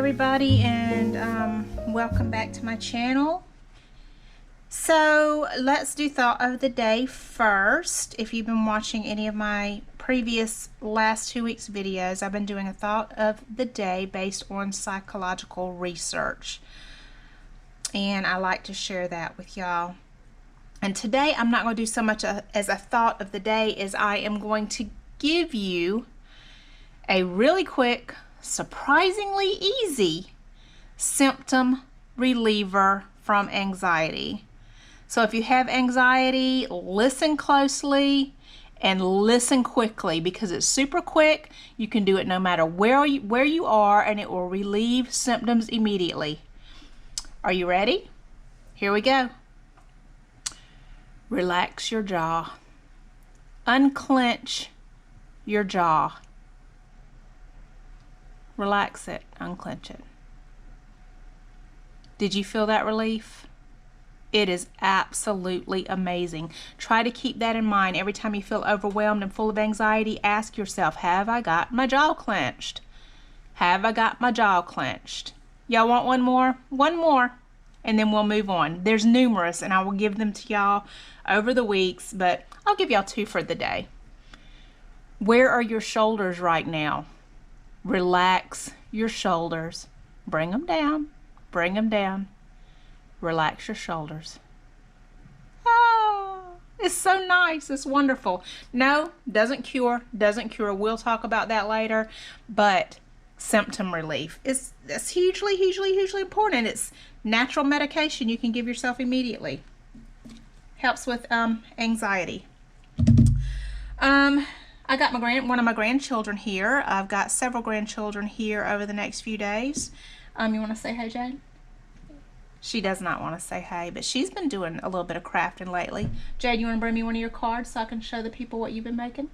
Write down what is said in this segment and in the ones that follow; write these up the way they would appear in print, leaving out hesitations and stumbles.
everybody, and welcome back to my channel. So let's do thought of the day first. If you've been watching any of my previous last 2 weeks videos, I've been doing a thought of the day based on psychological research, and I like to share that with y'all. And today I'm not going to do so much as a thought of the day as I am going to give you a really quick, surprisingly easy symptom reliever from anxiety. So if you have anxiety, listen closely and listen quickly, because it's super quick. You can do it no matter where you are, and it will relieve symptoms immediately. Are you ready? Here we go. Relax your jaw. Unclench your jaw. Relax it, unclench it. Did you feel that relief? It is absolutely amazing. Try to keep that in mind. Every time you feel overwhelmed and full of anxiety, ask yourself, have I got my jaw clenched? Have I got my jaw clenched? Y'all want one more? One more, and then we'll move on. There's numerous, and I will give them to y'all over the weeks, but I'll give y'all 2 for the day. Where are your shoulders right now? Relax your shoulders. Bring them down. Bring them down. Relax your shoulders. Oh, it's so nice. It's wonderful. No, doesn't cure. Doesn't cure. We'll talk about that later. But symptom relief is hugely, hugely, hugely important. It's natural medication you can give yourself immediately. Helps with anxiety. I got one of my grandchildren here. I've got several grandchildren here over the next few days. You want to say hey, Jade? She does not want to say hey, but she's been doing a little bit of crafting lately. Jade, you want to bring me one of your cards so I can show the people what you've been making?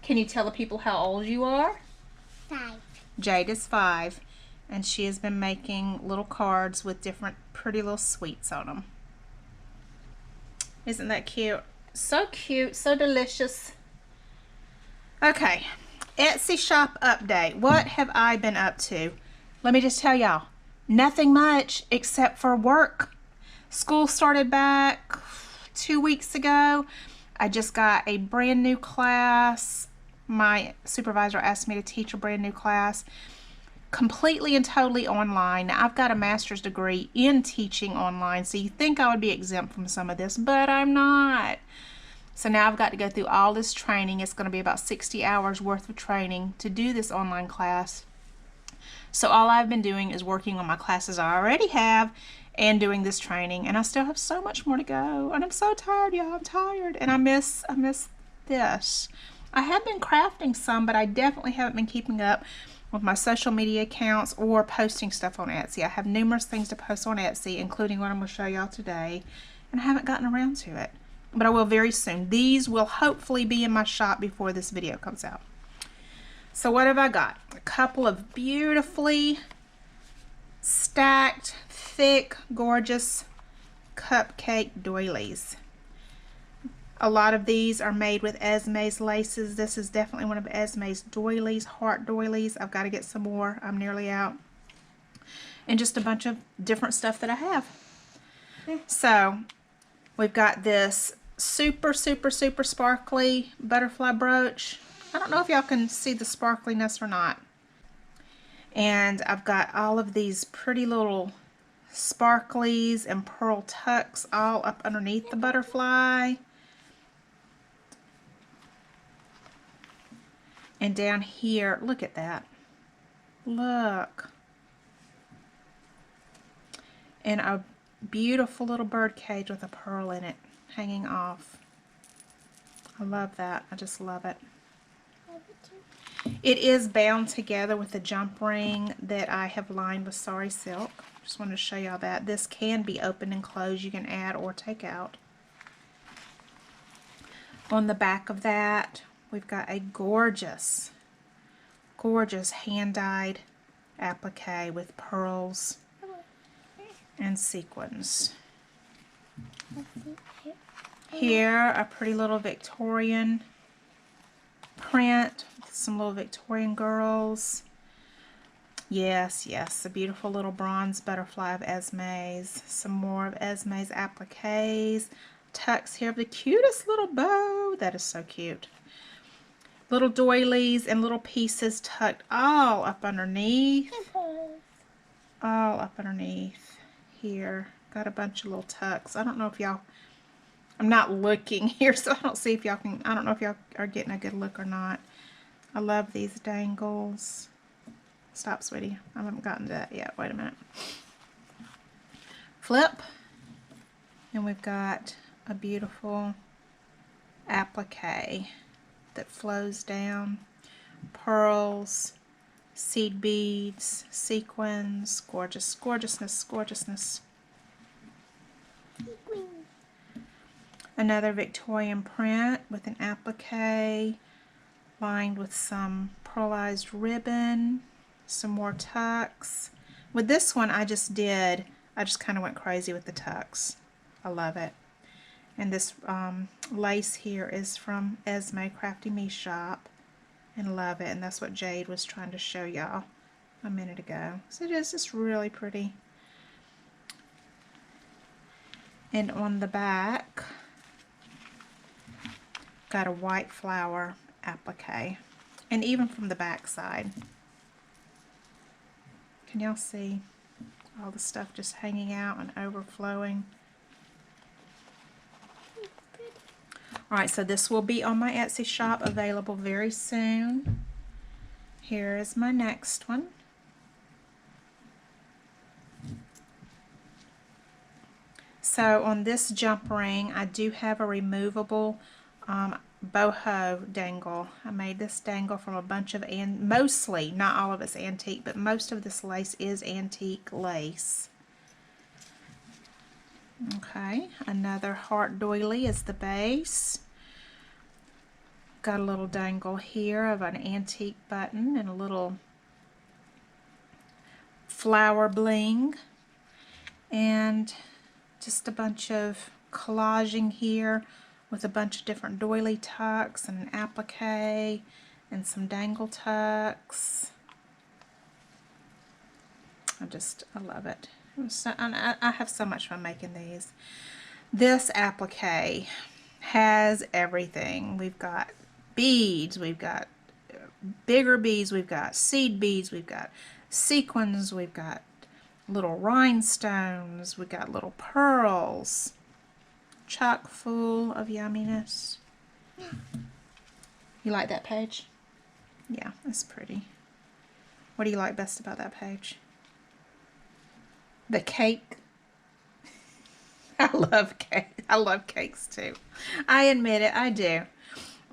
Can you tell the people how old you are? 5. Jade is 5, and she has been making little cards with different pretty little sweets on them. Isn't that cute? So cute, so delicious. Okay, Etsy shop update. What have I been up to? Let me just tell y'all, nothing much except for work. School started back 2 weeks ago. I just got a brand new class. My supervisor asked me to teach a brand new class, completely and totally online. Now, I've got a master's degree in teaching online, so you think I would be exempt from some of this, but I'm not. So now I've got to go through all this training. It's going to be about 60 hours worth of training to do this online class. So all I've been doing is working on my classes I already have and doing this training, and I still have so much more to go, and I'm so tired, y'all. I'm tired, and I miss this. I have been crafting some, but I definitely haven't been keeping up with my social media accounts or posting stuff on Etsy. I have numerous things to post on Etsy, including what I'm going to show y'all today, and I haven't gotten around to it, but I will very soon. These will hopefully be in my shop before this video comes out. So what have I got? A couple of beautifully stacked, thick, gorgeous cupcake doilies. A lot of these are made with Esme's laces. This is definitely one of Esme's doilies, heart doilies. I've got to get some more. I'm nearly out. And just a bunch of different stuff that I have. So we've got this super, super, super sparkly butterfly brooch. I don't know if y'all can see the sparkliness or not. And I've got all of these pretty little sparklies and pearl tucks all up underneath the butterfly. And down here, look at that. Look. And a beautiful little bird cage with a pearl in it hanging off. I love that. I just love it. It is bound together with a jump ring that I have lined with sari silk. Just wanted to show y'all that. This can be open and closed. You can add or take out. On the back of that, we've got a gorgeous, gorgeous hand-dyed applique with pearls and sequins. Here, a pretty little Victorian print with Some little Victorian girls. Yes, yes, a beautiful little bronze butterfly of Esme's. Some more of Esme's appliques. Tucks here of the cutest little bow. That is so cute. Little doilies and little pieces tucked all up underneath. All up underneath here. Got a bunch of little tucks. I don't know if y'all, I'm not looking here, so I don't see if y'all can, I don't know if y'all are getting a good look or not. I love these dangles. Stop, sweetie. I haven't gotten to that yet. Wait a minute. Flip. And we've got a beautiful applique that flows down. Pearls, seed beads, sequins, gorgeous, gorgeousness, gorgeousness. Another Victorian print with an applique lined with some pearlized ribbon. Some more tucks. With this one I just kind of went crazy with the tucks. I love it. And this lace here is from Esme Crafty Me Shop, and love it. And that's what Jade was trying to show y'all a minute ago. So it is just really pretty. And on the back, got a white flower applique, and even from the back side. Can y'all see all the stuff just hanging out and overflowing? Alright, so this will be on my Etsy shop, available very soon. Here is my next one. So on this jump ring, I do have a removable boho dangle. I made this dangle from a bunch of, mostly, not all of it's antique, but most of this lace is antique lace. Okay, another heart doily is the base. Got a little dangle here of an antique button and a little flower bling, and just a bunch of collaging here with a bunch of different doily tucks and an applique and some dangle tucks. I love it. I have so much fun making these. This applique has everything. We've got beads, we've got bigger beads, we've got seed beads, we've got sequins, we've got little rhinestones, we've got little pearls. Chock full of yumminess. You like that page? Yeah, it's pretty. What do you like best about that page? The cake. I love cake. I love cakes too. I admit it, I do.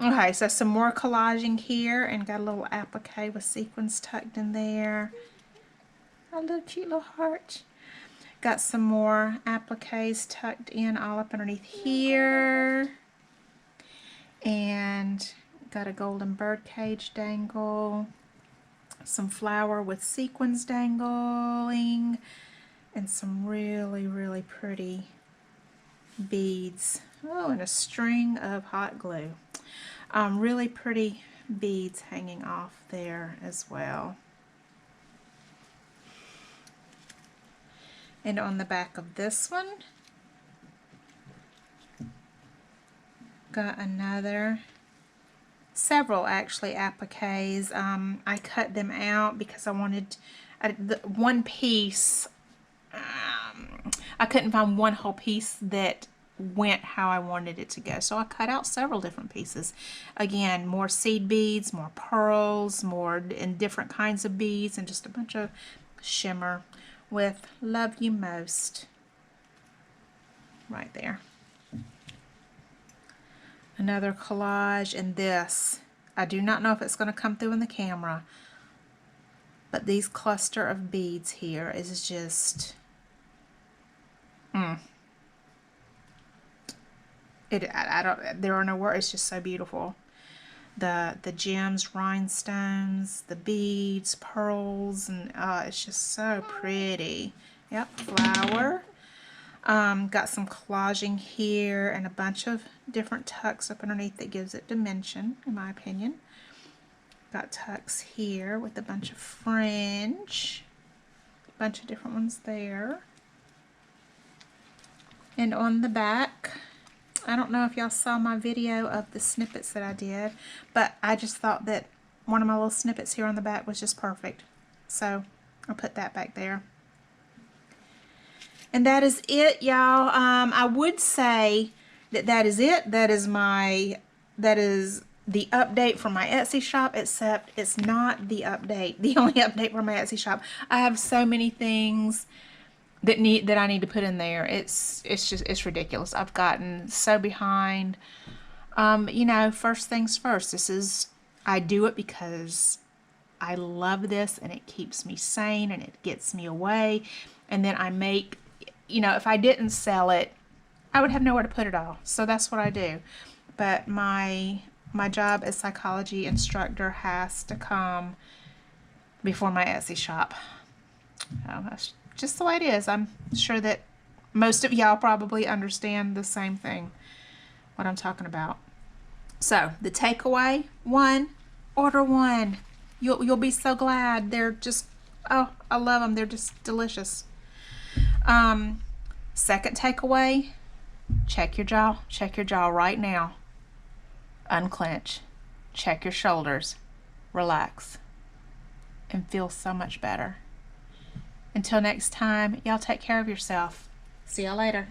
Okay, so some more collaging here, and got a little applique with sequins tucked in there. A little cute little heart. Got some more appliques tucked in all up underneath here. And got a golden bird cage dangle. Some flower with sequins dangling. And some really, really pretty beads. Oh, and a string of hot glue. Really pretty beads hanging off there as well. And on the back of this one, got several actually appliques. I cut them out because I wanted one piece. I couldn't find one whole piece that went how I wanted it to go, so I cut out several different pieces. Again, more seed beads, more pearls, more in different kinds of beads, and just a bunch of shimmer with Love You Most right there. Another collage, and this, I do not know if it's going to come through in the camera, but these cluster of beads here is just there are no words. It's just so beautiful. The gems, rhinestones, the beads, pearls, and it's just so pretty. Yep, flower. Got some collaging here and a bunch of different tucks up underneath that gives it dimension, in my opinion. got tucks here with a bunch of fringe. A bunch of different ones there. And on the back, I don't know if y'all saw my video of the snippets that I did, but I just thought that one of my little snippets here on the back was just perfect. So I'll put that back there. And that is it, y'all. I would say that is it. That is the update for my Etsy shop, except it's not the update. The only update for my Etsy shop. I have so many things that I need to put in there. It's ridiculous. I've gotten so behind. You know, first things first. I do it because I love this and it keeps me sane and it gets me away. And then I make, you know, if I didn't sell it, I would have nowhere to put it all. So that's what I do. But my job as psychology instructor has to come before my Etsy shop. That's just the way it is. I'm sure that most of y'all probably understand the same thing, what I'm talking about. So the takeaway, one, order one. You'll be so glad. They're just, oh, I love them. They're just delicious. Second takeaway, check your jaw. Check your jaw right now. Unclench. Check your shoulders. Relax. And feel so much better. Until next time, y'all take care of yourself. See y'all later.